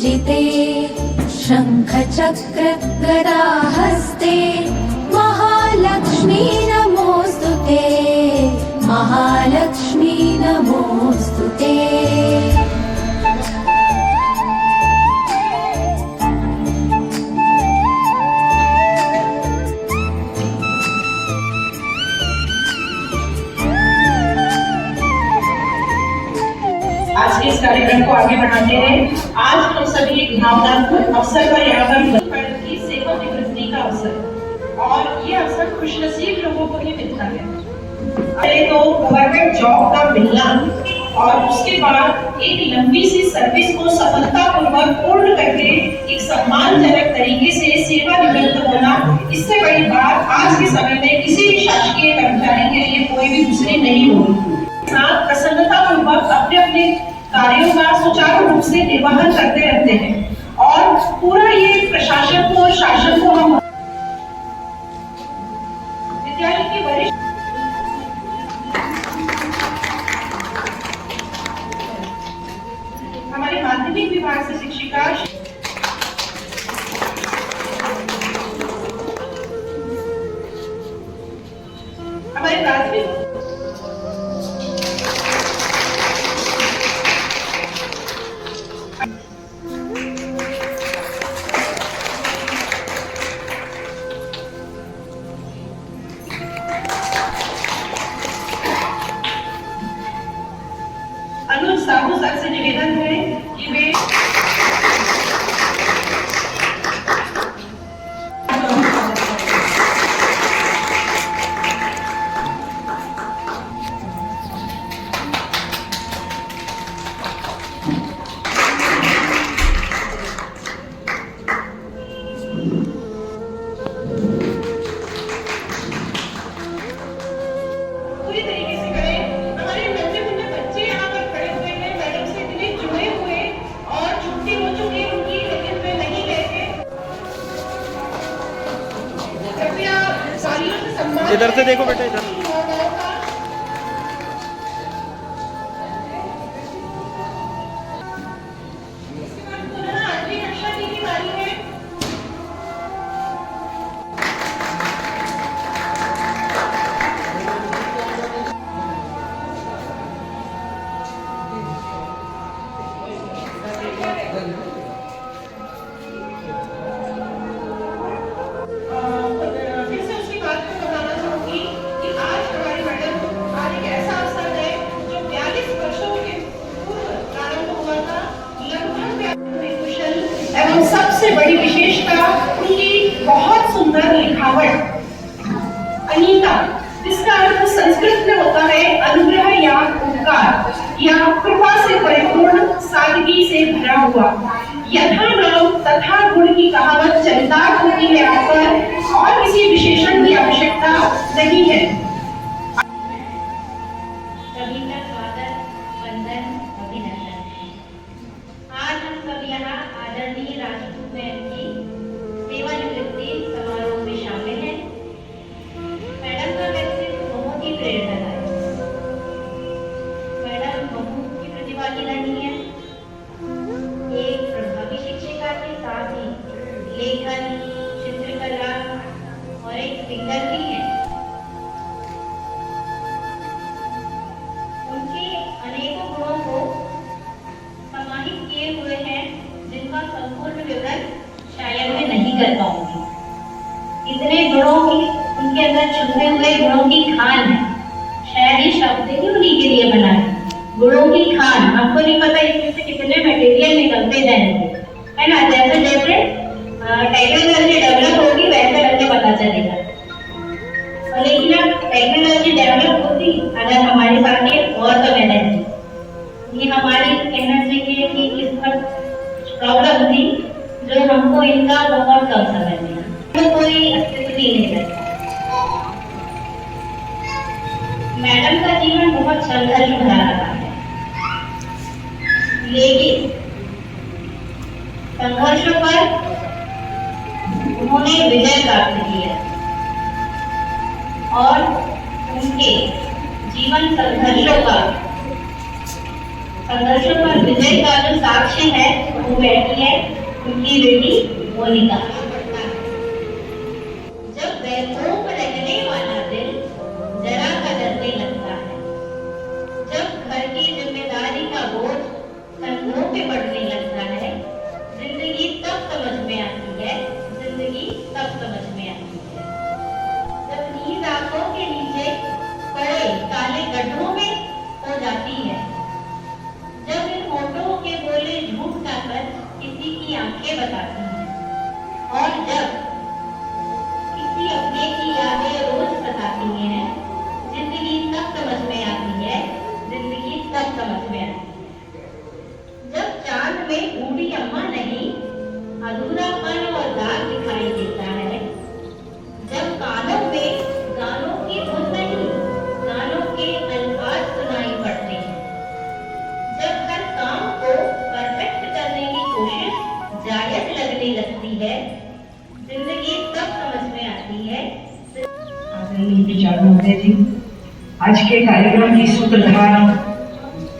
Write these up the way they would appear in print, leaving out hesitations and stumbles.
पूजिते शङ्खचक्र गदाहस्ते महालक्ष्मी नमोस्तुते महालक्ष्मी नमोस्तुते। आज के इस कार्यक्रम को आगे बढ़ाते हैं। आज हम सभी एक भावनात्मक अवसर पर यहाँ पर की सेवा निवृत्ति का अवसर, और ये अवसर खुशनसीब लोगों को ही मिलता है। पहले तो गवर्नमेंट जॉब का मिलना और उसके बाद एक लंबी सी सर्विस को सफलतापूर्वक पूर्ण करके एक सम्मानजनक तरीके से सेवा निवृत्त होना, इससे बड़ी बात आज के समय में किसी भी शासकीय कर्मचारी के लिए कोई भी दूसरी नहीं होगी। साथ प्रसन्नतापूर्वक अपने अपने कार्यों का सुचारू रूप से निर्वहन करते रहते हैं, और पूरा ये प्रशासन को और शासन को हम विद्यालय के वरिष्ठ हमारे माध्यमिक विभाग से शिक्षिका, हमारे प्राथमिक अनुज साहू सर से निवेदन है कि वे पूरी तरीके से करें। हमारे नन्हे मुन्ने बच्चे यहाँ पर खड़े हुए हैं, मैडम से इतने जुड़े हुए, और छुट्टी हो चुकी है उनकी, लेकिन वे नहीं गए थे। कृपया सालियों से सम्मान, इधर से देखो बेटा, इधर पुनः 8वीं कक्षा की बारी है। फिर से उसकी बात को बताना चाहूंगी कि आज हमारी मैडम आज एक ऐसा अवसर है जो 42 वर्षों के पूर्व प्रारंभ हुआ था। लगभग कुशल एवं सबसे बड़ी विशेषता उनकी बहुत सुंदर लिखावट। अनीता, जिसका अर्थ संस्कृत में होता है अनुग्रह या उपकार या कृपा से परिपूर्ण, सादगी से भरा हुआ। यथा नाम तथा गुण की कहावत चरितार्थ होती है यहाँ पर, और किसी विशेषण की आवश्यकता नहीं है। सभी का स्वागत, वंदन, अभिनंदन। आज हम सब यहाँ आदरणीय राजपूत मैम की सेवानिवृत्ति समारोह में शामिल हैं। मैडम का व्यक्तित्व बहुत ही प्रेरणादायक। मैडम बहुत की प्रतिभागी रही है। एक प्रभावी शिक्षिका के साथ ही लेखन, चित्रकला और एक सिंगर भी है। उनके अनेकों गुणों को समाहित किए हुए हैं, जिनका संपूर्ण विवरण शायद मैं नहीं कर पाऊंगी। इतने गुणों की उनके अंदर छुपे हुए गुणों की खान है। शायद ये शब्द ही उन्हीं के लिए बना है, गुणों की खान। आपको नहीं पता इसमें से कितने मटेरियल निकलते जाएंगे, है ना। जैसे जैसे टेक्नोलॉजी डेवलप होगी वैसे वैसे पता चलेगा। और लेकिन अब टेक्नोलॉजी डेवलप होती अगर हमारे साथ ये और तो मैंने ये हमारी कहना चाहिए कि इस पर प्रॉब्लम थी जो हमको इनका बहुत कम समझ में तो कोई अस्तित्व ही नहीं रहता। मैडम का जीवन बहुत संघर्ष भरा रहा है, लेकिन संघर्षों पर उन्होंने विजय प्राप्त किया और उनके जीवन संघर्षों पर विजय का जो साक्ष्य है वो बैठी है उनकी बेटी मोनिका। जब बैकों पर लगने वाला दिल जरा कदरने लगता है, जब घर की जिम्मेदारी का बोझ कंधों पे पड़ने लगता है, जिंदगी तब समझ में आती है, जिंदगी तब समझ में आती है। जब नींद आंखों के नीचे पड़े काले गड्ढों में हो जाती है, जब इन होठों के बोले झूठ का कर किसी की आंखें बताती हैं, और जब किसी अपने की यादें रोज सताती हैं, जिंदगी तब समझ में आती है, जिंदगी तब समझ में आती है। जब चांद में बूढ़ी अम्मा नहीं, अधूरापन और दाग दिखाई देता है, जब कानों में गानों की धुन नहीं, गानों के अल्फाज सुनाई पड़ते हैं, जब हर काम को परफेक्ट करने की कोशिश जायज लगने लगती है, जिंदगी तब समझ में आती है। आदरणीय विचार महोदय जी, आज के कार्यक्रम की सूत्रधार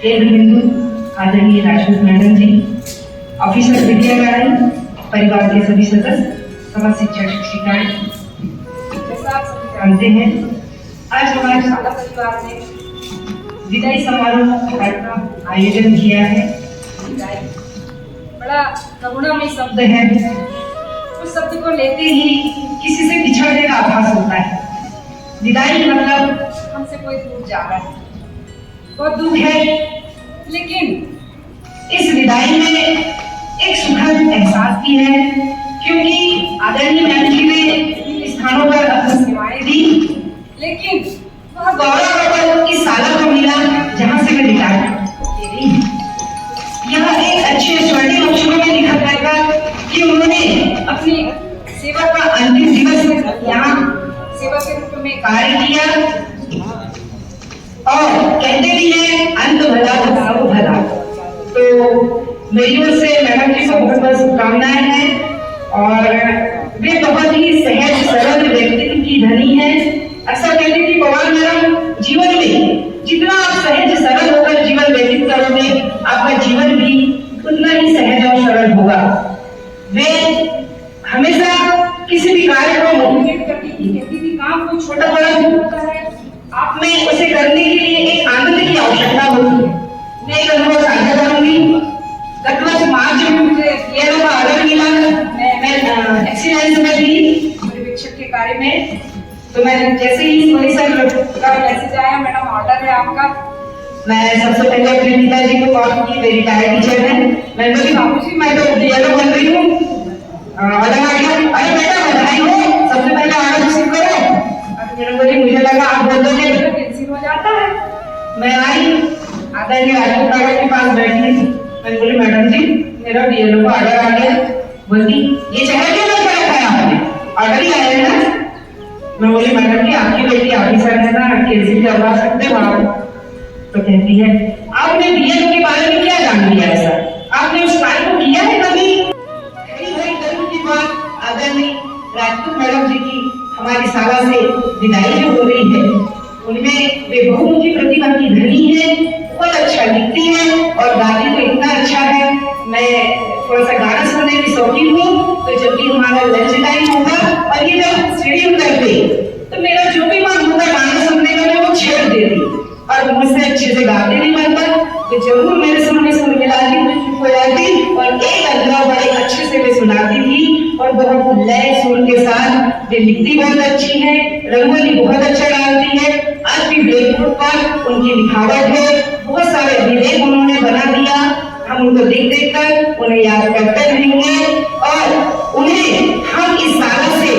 केंद्र बिंदु आदरणीय राजपूत मैडम जी, ऑफिसर विद्यालय, परिवार के सभी सदस्य, समाज शिक्षक शिक्षिकाएं, जैसा आप सभी जानते हैं, आज हमारे शाला परिवार ने विदाई समारोह कार्यक्रम आयोजन किया है। बड़ा करुणामय शब्द है, उस शब्द को लेते ही किसी से बिछड़ने का आभास होता है। विदाई मतलब हमसे कोई दूर जा रहा है, बहुत दुख है, लेकिन इस विदाई में एक सुखद एहसास भी है, क्योंकि आदरणीय मैम जी ने इन स्थानों पर अपनी सेवाएं दी, लेकिन वह गौरव इस साला को मिला जहां से मैं रिटायर ले रही हूँ। यह एक अच्छे स्वर्णिम अक्षरों में लिखा जाएगा कि उन्होंने अपनी सेवा का अंतिम दिवस यहाँ सेवा के रूप में कार्य किया, और कहते भी हैं अंत भला बताओ भला। तो मेरी ओर से मैडम जी को बहुत बहुत शुभकामनाएं हैं, और वे बहुत ही सहज सरल व्यक्तित्व की धनी है। अक्सर कहती थी पवार मैडम, जीवन में जितना आप सहज सरल होकर जीवन व्यतीत करोगे, आपका जीवन भी उतना ही सहज और सरल होगा। वे हमेशा किसी भी कार्य को मोटिवेट करती थी, कहती थी काम को छोटा बड़ा नहीं होता है, आप में उसे करने के लिए एक आनंद की आवश्यकता होती है। मैं एक अनुभव साझा करूंगी। गत वर्ष मार्च में मुझे येलो का ऑर्डर मिला, मैं एक्सीलेंस में थी पर्यवेक्षक के कार्य में। तो मैं जैसे ही परिसर का मैसेज आया, मैडम ऑर्डर है आपका, मैं सबसे पहले अपने पिताजी को कॉल की, मेरी रिटायर्ड टीचर है, मैं बोली बाबूजी मैं तो येलो बन रही हूँ, ऑर्डर आ गया। अरे बेटा बधाई हो, सबसे पहले ऑर्डर रिसीव करो। मैडम बोली मुझे लगा आप बोल दोगे तो कैंसिल हो जाता है। मैं आई, आदरणीय राजपूत मैडम के पास बैठी, मैं बोली मैडम जी मेरा डीएलओ का ऑर्डर आ गया। बोलती ये चेहरा क्यों नहीं रखा है आपने, ऑर्डर ही आया है ना। मैं बोली मैडम जी आपकी बेटी ऑफिसर है ना, कैंसिल करवा सकते हो आप। तो कहती है आपने डीएलओ के बारे में क्या जान लिया है सर, आपने उस कार्य को किया है कभी। बड़ी गर्व की बात आदरणीय राजपूत मैडम जी की हमारी शाला से विदाई जो हो रही है, उनमें वे बहुमुखी प्रतिभा की धनी है, बहुत अच्छा लिखती है और गाती तो इतना अच्छा है। मैं थोड़ा सा गाना सुनने की शौकीन हूँ, तो जब भी हमारा लंच टाइम होगा और ये जब शेड्यूल करते, तो मेरा जो भी मन होता गाना सुनने का, मैं वो छेड़ देती, और मुझसे अच्छे से गाते नहीं बनता, तो जरूर मेरे सामने सुन के लाती, मैं चुप हो जाती, और एक अगला बड़े अच्छे से मैं सुनाती थी, और बहुत लय सुर के साथ वे लिखती बहुत अच्छी है, रंगोली बहुत अच्छा डालती है। आज भी ब्लैकबोर्ड पर उनकी लिखावट है, बहुत सारे अभिलेख उन्होंने बना दिया, हम उनको देख देख कर उन्हें याद करते रहेंगे, और उन्हें हम इस साल से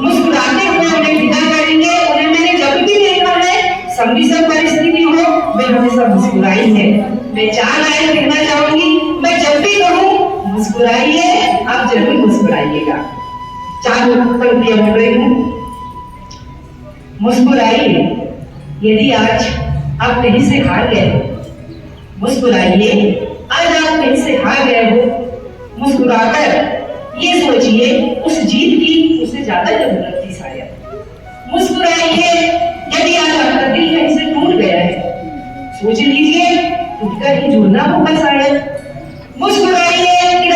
मुस्कुराते हुए उन्हें विदा करेंगे। उन्हें मैंने जब भी देखा है, संविषम परिस्थिति हो, वे हमेशा मुस्कुराई है। मैं चार लाइन कहना चाहूंगी, मैं जब भी कहूँ मुस्कुराइए, आप जरूर मुस्कुराइएगा। चार पंक्तियां बोल रही हूँ। मुस्कुराइए यदि आज आप कहीं से हार गए हो, मुस्कुराइए आज आप कहीं से हार गए हो। मुस्कुराकर ये सोचिए उस जीत की उससे ज्यादा जरूरत थी शायद। मुस्कुराइए यदि आज आपका दिल कहीं से टूट गया है, सोच लीजिए टूटकर ही जुड़ना होगा शायद। मुस्कुराइए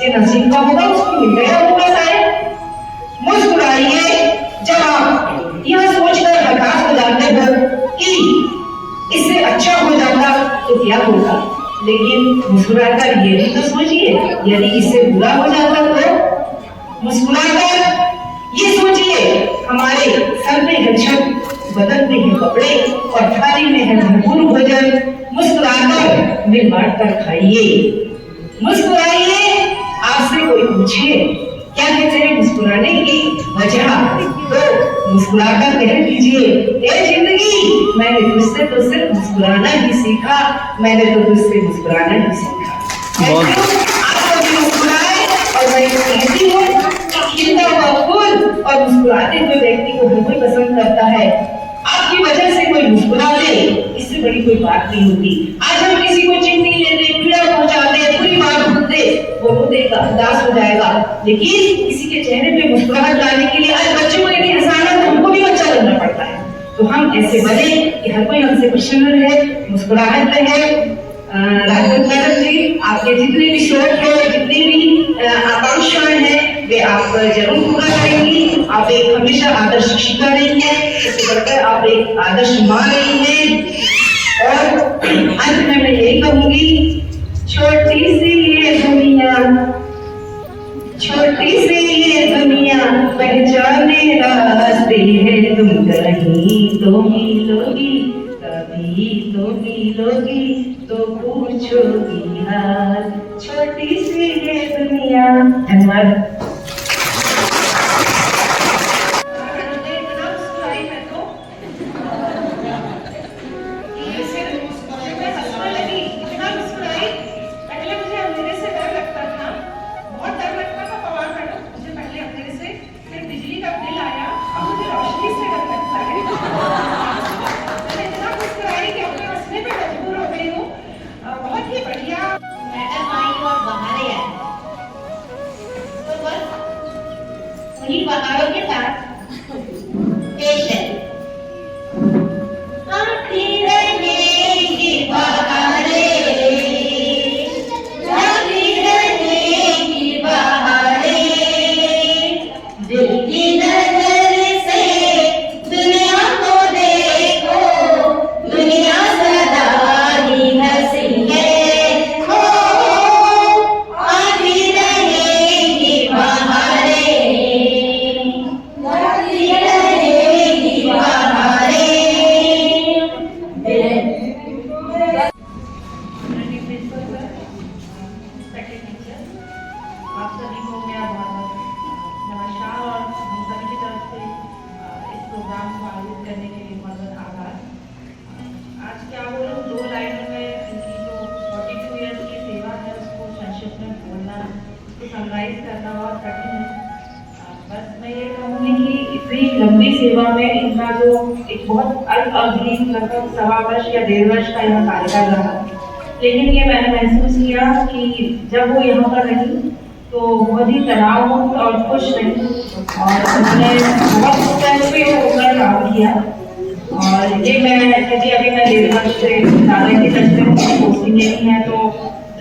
जिसके नसीब का होगा उसको मिल गया होगा शायद। मुस्कुराइए जब आप यह सोचकर हताश हो जाते हो कि इससे अच्छा हो जाता तो क्या होगा, लेकिन मुस्कुराकर ये भी तो सोचिए यदि इससे बुरा हो जाता तो। मुस्कुराकर ये सोचिए हमारे सर में है छत, बदन में है कपड़े और थाली में है भरपूर भोजन। मुस्कुराकर मिल बांट कर खाइए। मुस्कुराइए, आपसे कोई पूछे क्या कहते हैं मुस्कुराने की वजह, तो मुस्कुराकर कह दीजिए, ए जिंदगी मैंने तुझसे तो सिर्फ मुस्कुराना ही सीखा, मैंने तो तुझसे मुस्कुराना ही सीखा। आप कभी मुस्कुराए और मैं कहती हूँ खिलता हुआ फूल और मुस्कुराते हुए व्यक्ति को हर कोई पसंद करता है। आपकी वजह से कोई मुस्कुरा दे, इससे बड़ी कोई बात नहीं होती। आज हम किसी को चिंती लेते, पीड़ा पहुंचाते, बुरी बात बोलते, वो रो देगा, उदास हो जाएगा, लेकिन किसी के चेहरे पे मुस्कुराहट लाने के लिए आज बच्चों को यदि हंसाना तो हमको भी बच्चा बनना पड़ता है। तो हम ऐसे बने कि हर कोई हमसे प्रसन्न रहे, मुस्कुराहट रहे। राजपूत मैडम जी, आपके जितने भी शौक है, जितनी भी आकांक्षाएं हैं, वे आप जरूर पूरा करेंगी। आप एक हमेशा आदर्श शिक्षिका रही हैं, इससे बढ़कर आप एक आदर्श माँ रही हैं। और अंत में मैं यही कहूंगी, छोटी सी ये दुनिया, छोटी सी ये दुनिया पहचाने रास्ते हैं, तुम कहीं तो मिलोगी, कभी तो मिलोगी, तो पूछोगी हाल, छोटी सी ये दुनिया। धन्यवाद। उन्हीं बहारों के साथ पेश है। आती रहेंगी बहारें, आती रहेंगी बहारें, दिल की नजर से दुनिया को देखो, दुनिया सदा ही हंसी है। आती रहेंगी बहारें, आप सभी को मेरा बहुत नमस्कार और हम सभी की तरफ से इस प्रोग्राम को आयोजित करने के लिए बहुत बहुत आभार। आज क्या बोलूँ, 2 लाइनों में इनकी जो 42 ईयर्स की सेवा है उसको संक्षिप्त में बोलना, उसको समराइज करना बहुत कठिन है। बस मैं ये कहूँगी कि इतनी लंबी सेवा में इनका जो एक बहुत अल्प अवधि, लगभग 1.25 वर्ष या 1.5 वर्ष का यह कार्यकाल रहा, लेकिन ये मैंने महसूस किया कि जब वो यहाँ पर रही तो बहुत ही तनाव मुक्त और खुश रही और उन्होंने बहुत स्ट्रेस पे होकर काम किया। और ये मैं क्योंकि अभी मैं 1.5 वर्ष से ज़्यादा की टच में हूँ, पोस्टिंग नहीं है, तो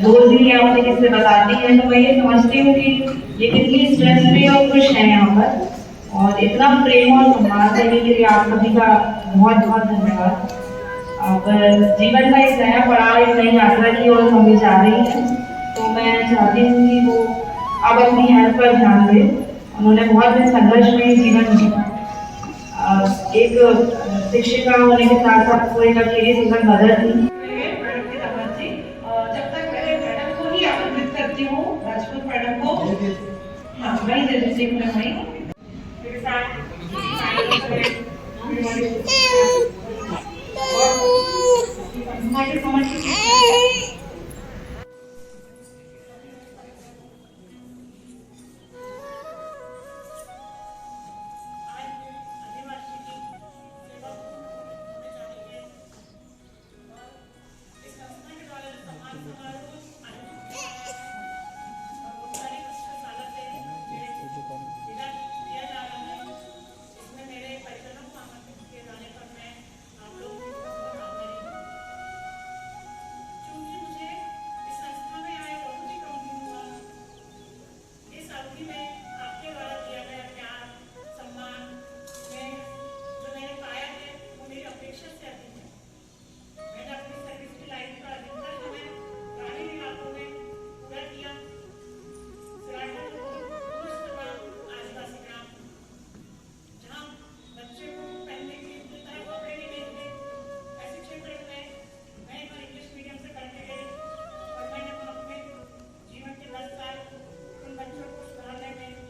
रोज ही ये मुझे किससे बताती है, तो मैं ये समझती हूँ कि ये कितनी स्ट्रेस फ्री और खुश है यहाँ पर। और इतना प्रेम और सम्मान देने के लिए आप सभी का बहुत बहुत धन्यवाद। अब जीवन का एक नया पड़ाव, एक नई यात्रा की ओर हम भी जा रही हैं, तो मैं चाहती हूँ कि वो अब अपनी हेल्थ पर ध्यान दें। उन्होंने बहुत दिन संघर्ष में जीवन जिया, एक शिक्षिका होने के साथ साथ वो एक अकेली सिंगल मदर थी। जब तक पहले मैडम को ही आमंत्रित करती हूँ, राजपूत मैडम को, हाँ वही दे दीजिए मेरे साथ। Thank you so much. भी मैं आपके द्वारा दिया गया प्यार सम्मान में जो मैंने पाया है वो मेरी अपेक्षा से अधिक है। मैंने अपनी सर्विस की लाइफ का अधिकतर जो मैं ग्रामीण इलाकों में पूरा किया। आदिवासी ग्राम जहाँ बच्चे को पहनने के मिलता है कपड़े भी नहीं मिलते, ऐसे क्षेत्र में मैं इंग्लिश मीडियम से करके गई और मैंने अपने जीवन के 10 साल उन बच्चों को सुधारने में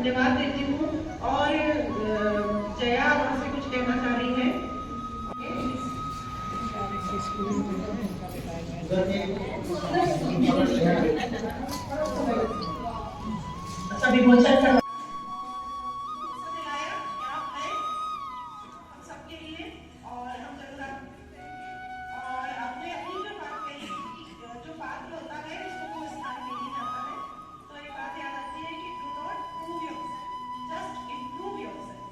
धन्यवाद देती हूँ। और जया वहाँ से कुछ कहना चाह रही है। सभी भोजन करवा दिलाया, आप आए हम सबके लिए, और हम जरूर और आपने अपनी जो बात कही, जो पात्र होता है उसको वो स्थान के लिए जाता है। तो एक बात याद आती है कि do not prove yourself, just improve yourself.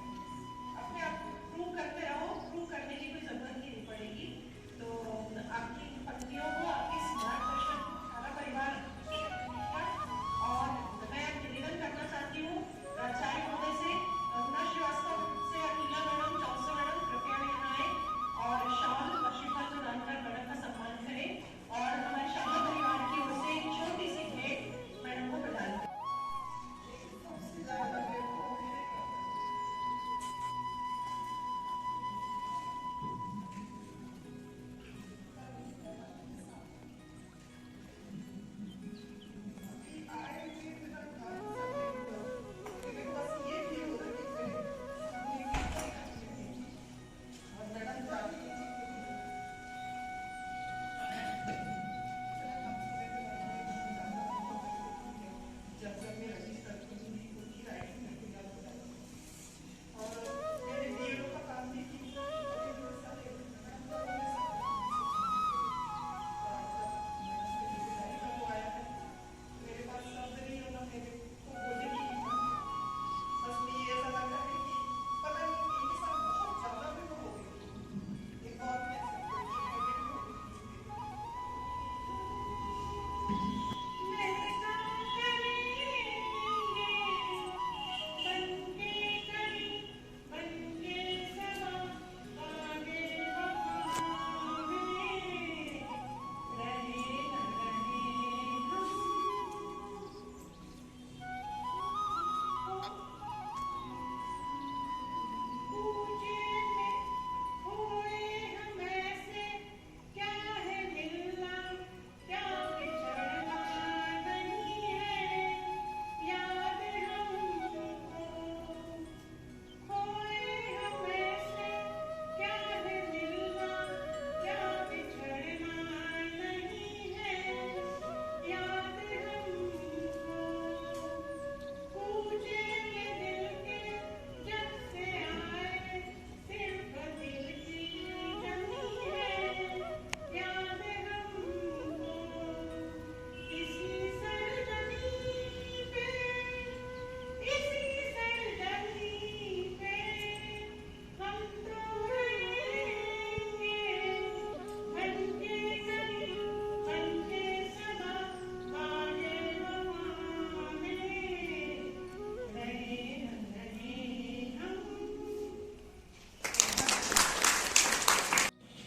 अपने आप को प्रूव करते रहो, प्रूव करने की कोई जरूरत ही नहीं पड़ेगी। तो आपकी पंक्तियों को, आपके मार्गदर्शन सारा परिवार, और मैं निवेदन करना चाहती हूँ प्राचार्य महोदय से, रघुनाथ श्रीवास्तव से अकीला मैडम, चौसा मैडम कृपया यहाँ आए और शॉल और श्रीफल प्रदान कर मैडम का सम्मान करें, और हमारे शाला परिवार की ओर से एक छोटी सी भेंट मैडम को प्रदान करें।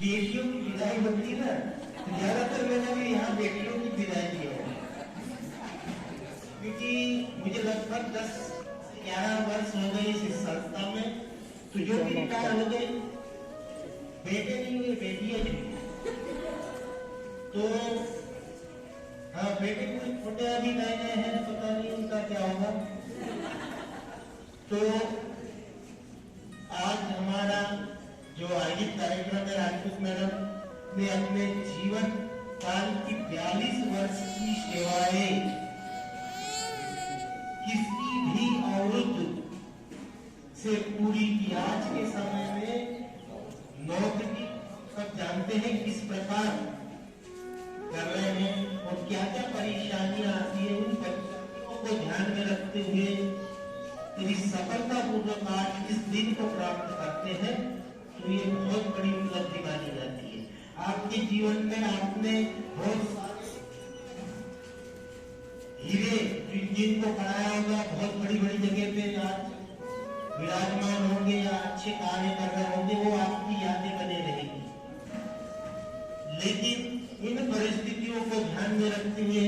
बेटियों की विदाई बनती है ना, ज्यादातर मैंने भी यहाँ बेटियों की विदाई की है, क्योंकि मुझे लगभग 10 से 11 वर्ष हो गए इस संस्था में। तो जो भी रिटायर हो गए, बेटे नहीं हुए, बेटियां नहीं हुई। तो हाँ, बेटे कुछ छोटे अभी नए नए हैं, पता नहीं उनका क्या होगा। तो आज हमारा जो आयोजित कार्यक्रम है, राजपूत मैडम ने अपने जीवन काल की 42 वर्ष की सेवाएं किसी भी औरत से पूरी की। आज के समय में नौकरी सब जानते हैं किस प्रकार कर रहे हैं और क्या क्या परेशानियां आती है, उन परेशानियों को ध्यान में रखते हुए यदि सफलतापूर्वक आज इस दिन को प्राप्त करते हैं तो ये बहुत बड़ी उपलब्धि मानी जाती है। आपके जीवन में आपने बहुत सारे हीरे जिनको पढ़ाया होगा, बहुत बड़ी बड़ी जगह पे आज विराजमान होंगे या अच्छे कार्य कर रहे होंगे, वो आपकी यादें बने रहेंगी। लेकिन इन परिस्थितियों को ध्यान में रखते हुए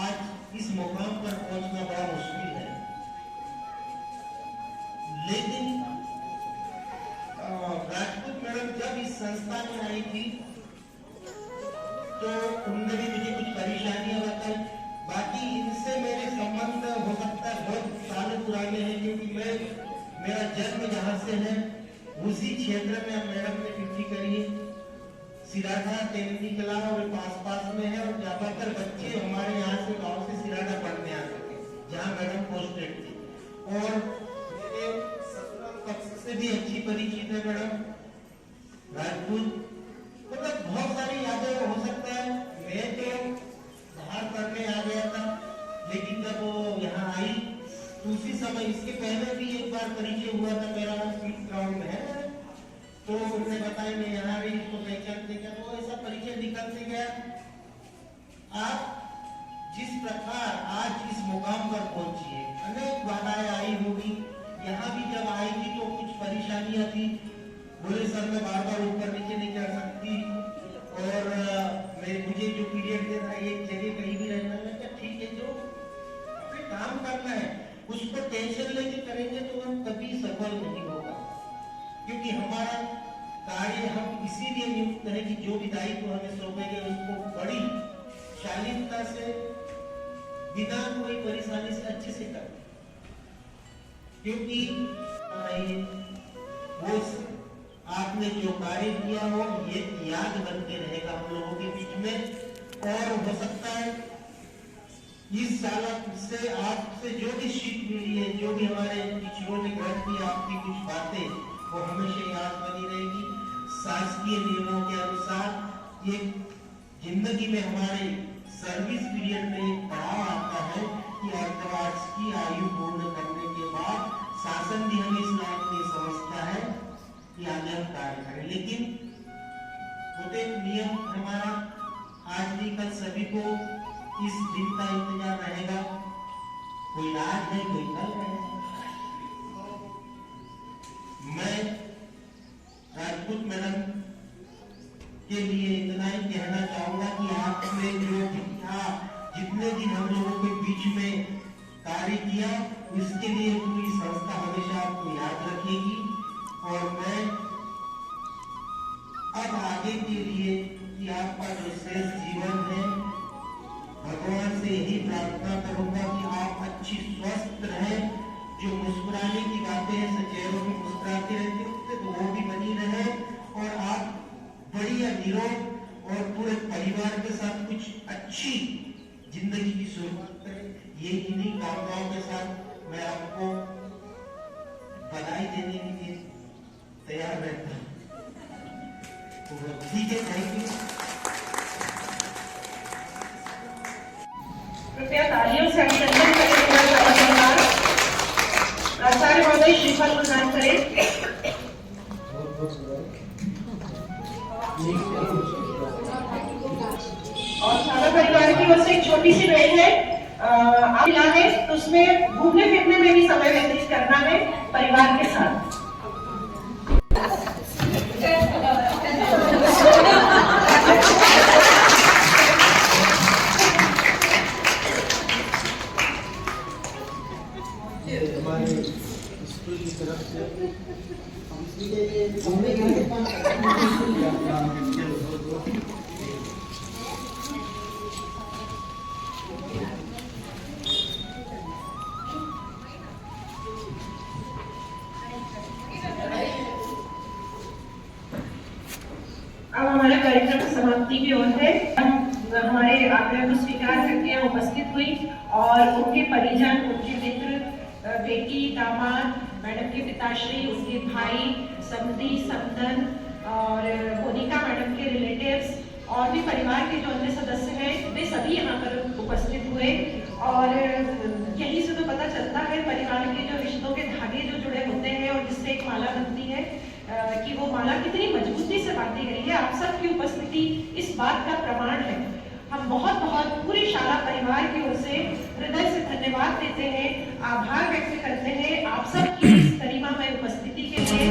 आज इस मुकाम पर पहुंचना बड़ा मुश्किल है। लेकिन राजपूत मैडम जब इस संस्था में आई थी तो उनने भी मुझे कुछ परेशानियां बताई। बाकी इनसे मेरे संबंध हो सकता है बहुत साल पुराने हैं, जन्म जहाँ से है उसी क्षेत्र में अब मैडम ने ड्यूटी करी है। सिराडा तेलनी कला और पास में है और ज्यादातर बच्चे हमारे यहाँ से गांव से सिराडा पढ़ने आते थे जहाँ मैडम पोस्टेड थी। और मेरे 17 कक्षा से भी अच्छी परिचित है मैडम राजपूत। मतलब बहुत सारी यादें हो सकता है। मैं तो बाहर पढ़ने आ गया था, लेकिन जब वो यहाँ आई तो उसी समय, इसके पहले भी एक बार परिचय हुआ था मेरा स्पीच ग्राउंड में है, तो उन्होंने बताया मैं यहाँ रही तो पहचानते क्या, तो ऐसा परिचय निकलते गया। आप जिस प्रकार आज इस मुकाम पर पहुंची है, अनेक बाधाएं आई होगी, यहाँ भी जब आएगी तो कुछ परेशानियां थी, बोले सर मैं बार बार ऊपर नीचे नहीं कर सकती और मुझे जो पीरियड देना है एक जगह कहीं भी रहना है। ठीक है, जो अपने काम करना है उसको टेंशन लेके करेंगे तो हम कभी सफल नहीं होगा, क्योंकि हमारा कार्य हम इसीलिए नियुक्त है कि जो भी दायित्व हमें सौंपे गए उसको बड़ी शालीनता से बिना कोई परेशानी से अच्छे से करें, क्योंकि वो आपने जो कार्य किया हो ये याद बन के रहेगा हम लोगों के बीच में। और हो सकता है इस साल से आपसे जो भी सीख मिली है, जो भी हमारे टीचरों ने ग्रहण की आपकी कुछ बातें, वो हमेशा याद बनी रहेगी। शासकीय नियमों के अनुसार ये जिंदगी में हमारे सर्विस पीरियड में एक पड़ाव आता है कि अर्धवार्ष की आयु पूर्ण करने के बाद शासन भी हमें इस लायक नहीं समझता है कि आगे हम कार्य करें, लेकिन खुद एक नियम हमारा आज नहीं कल सभी को इस दिन का इंतजार रहेगा। कोई आज नहीं कोई कल रहेगा। मैं राजपूत मैडम के लिए इतना ही कहना चाहूंगा कि आपने जो जितने दिन हम लोगों के बीच में कार्य किया उसके लिए पूरी संस्था हमेशा आपको याद रखेगी। और मैं अब आगे के लिए कि आपका जो शेष जीवन है भगवान से यही प्रार्थना करूंगा कि आप अच्छी स्वस्थ रहें, जो मुस्कुराने की बातें हैं चेहरों में मुस्कुराते रहते हैं तो वो भी बनी रहे, और आप बढ़िया निरोग और पूरे परिवार के साथ कुछ अच्छी जिंदगी की शुरुआत करें। ये इन्हीं कामनाओं के साथ मैं आपको बधाई देने के लिए तैयार रहता हूँ। ठीक है, थैंक यू। कृपया तालियों से अभिनंदन करें। प्राचार्य महोदय श्रीफल प्रदान करें। और सारा परिवार की ओर से एक छोटी सी भेंट है, आप है तो उसमें घूमने फिरने में भी समय व्यतीत करना है परिवार के साथ। हमारे स्कूल की तरफ से घूमने के लिए अब हमारा कार्यक्रम समाप्ति की ओर है। हमारे आग्रह को स्वीकार करके यहाँ उपस्थित हुई और उनके परिजन, उनके मित्र, बेटी, दामाद, मैडम के पिताश्री, उनके भाई, समधी, समदन और मोनिका मैडम के रिलेटिव्स और भी परिवार के जो अन्य सदस्य हैं वे सभी यहाँ पर उपस्थित हुए। और यहीं से तो पता चलता है परिवार के जो रिश्तों के धागे जो जुड़े होते हैं और जिससे एक माला बनती है कि वो माला कितनी मजबूती से बांधी गई है। आप सबकी उपस्थिति इस बात का प्रमाण है। हम बहुत बहुत पूरी शाला परिवार की ओर से हृदय से धन्यवाद देते हैं, आभार व्यक्त करते हैं आप सबकी इस गरिमामय उपस्थिति के लिए।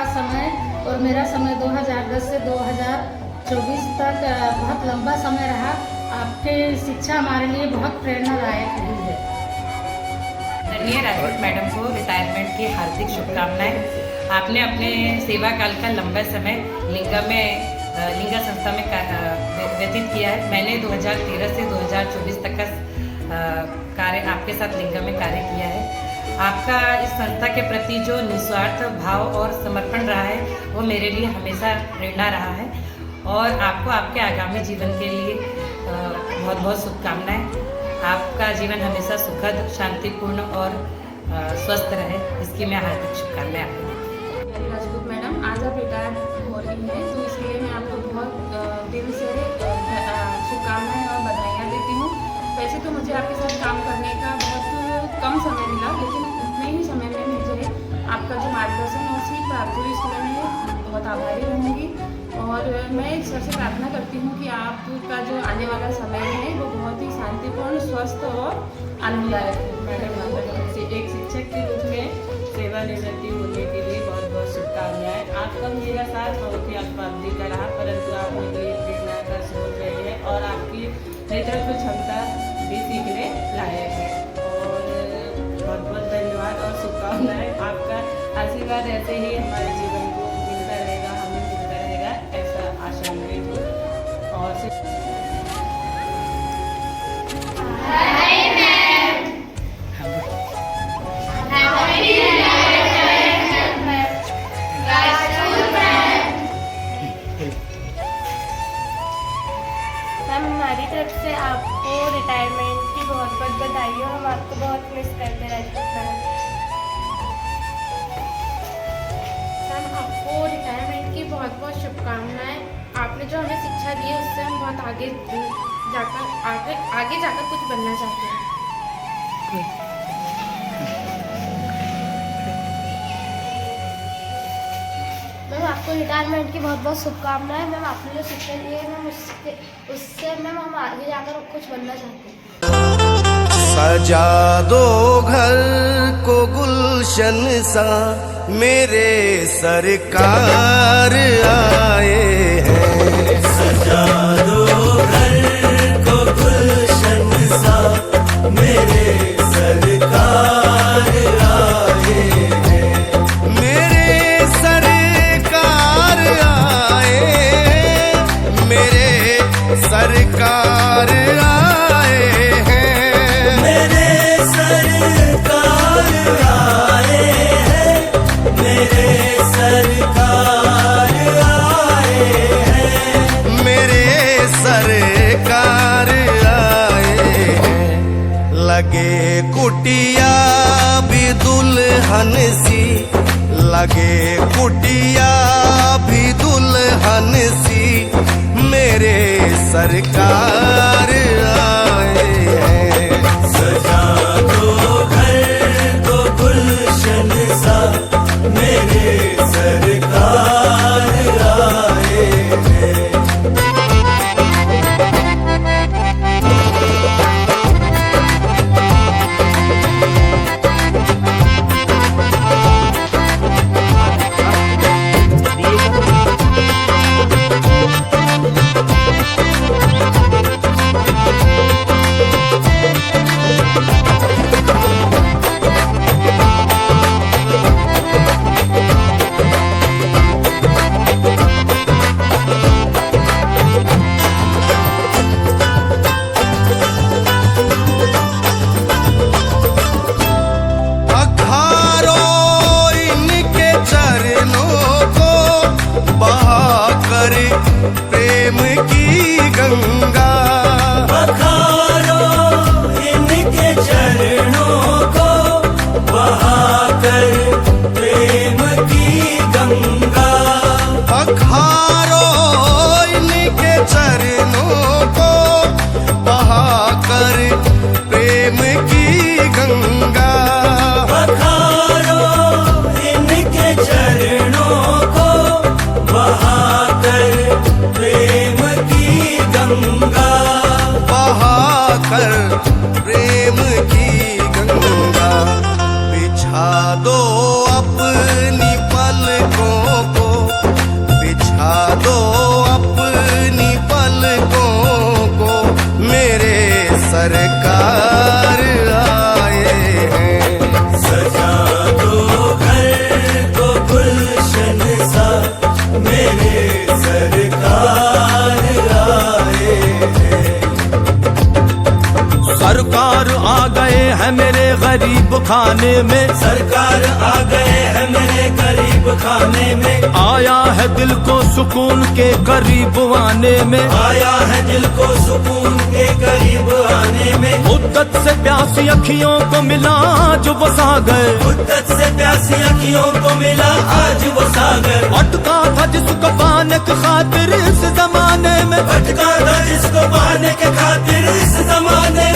आपका समय और मेरा समय 2010 से 2024 तक बहुत लंबा समय रहा। आपकी शिक्षा हमारे लिए बहुत प्रेरणादायक रही है। आदरणीय राजपूत मैडम को रिटायरमेंट की हार्दिक शुभकामनाएं। आपने अपने सेवा काल का लंबा समय लिंगा संस्था में व्यतीत किया है। मैंने 2013 से 2024 तक का कार्य आपके साथ लिंगा में कार्य किया है। आपका इस संस्था के प्रति जो निस्वार्थ भाव और समर्पण रहा है वो मेरे लिए हमेशा प्रेरणा रहा है और आपको आपके आगामी जीवन के लिए बहुत बहुत शुभकामनाएं। आपका जीवन हमेशा सुखद, शांतिपूर्ण और स्वस्थ रहे, इसकी मैं हार्दिक शुभकामनाएं आपको देती हूँ। राजपूत मैडम, आज आप रिटायर हो रही हैं तो इसलिए मैं आपको बहुत दिल से शुभकामनाएं और बधाइयाँ देती हूँ। वैसे तो मुझे आपके साथ काम करने का बहुत कम समय मिला, लेकिन उतने ही समय में मुझे आपका जो मार्गदर्शन और सीख प्राप्त हुई इसके लिए मैं बहुत आभारी रहूँगी। और मैं ईश्वर से प्रार्थना करती हूँ कि आपका जो आने वाला समय है वो बहुत ही शांतिपूर्ण, स्वस्थ और आनंददायक हो। मैडम, एक शिक्षक के रूप में सेवानिवृत्ति होने के लिए बहुत बहुत शुभकामनाएं। आपका मेरा साथ बहुत ही अल्पावधि का रहा, परंतु आप मेरे लिए प्रेरणा का स्रोत रहे हैं और आपकी नेतृत्व क्षमता भी सीखने लायक है। और बहुत बहुत धन्यवाद और शुभकामनाएं। आपका आशीर्वाद ऐसे ही हमारे जीवन को मिलता रहेगा, हमें मिलता रहेगा, ऐसा आशा मेरी हो। और मैम, हमारी तरफ से आपको रिटायरमेंट की बहुत बहुत बधाई हो। हम आपको बहुत मिस करते हैं राजपूत मैम। मैम, आपको रिटायरमेंट की बहुत बहुत शुभकामनाएं। आपने जो हमें शिक्षा दी है उससे हम बहुत आगे जाकर कुछ बनना चाहते हैं। मैम, आपको रिटायरमेंट की बहुत बहुत शुभकामनाएं। मैम, आपने जो शिक्षा दी है मैम उससे मैम हम आगे जाकर कुछ बनना चाहते हैं। सजा दो घर को गुलशन सा, मेरे सरकार आए हैं। सजा दो घर को गुलशन सा, मेरे सरकार आए हैं। मेरे सरकार आए, मेरे सरकार आए हैं। मेरे सरकार आए हैं, मेरे सरकार आए हैं। मेरे सरकार आए हैं। लगे कुटिया भी दुल्हन सी, लगे कुटिया भी दुल्हन सी, मेरे सरकार आए हैं। सजा दो घर को गुलशन सा, मेरे सरकार आए हैं। हैं मेरे गरीब खाने में, सरकार आ गए हैं मेरे गरीब खाने में, आया है दिल को सुकून के करीब आने में, आया है दिल को सुकून के करीब आने में। मुद्दत से प्यासी अखियों को मिला जो वो सागर, मुद्दत से प्यासी अखियों को मिला आज वो सागर, अटका था जिसको पाने की खातिर इस जमाने में, भटका था जिसको पाने के खातिर इस जमाने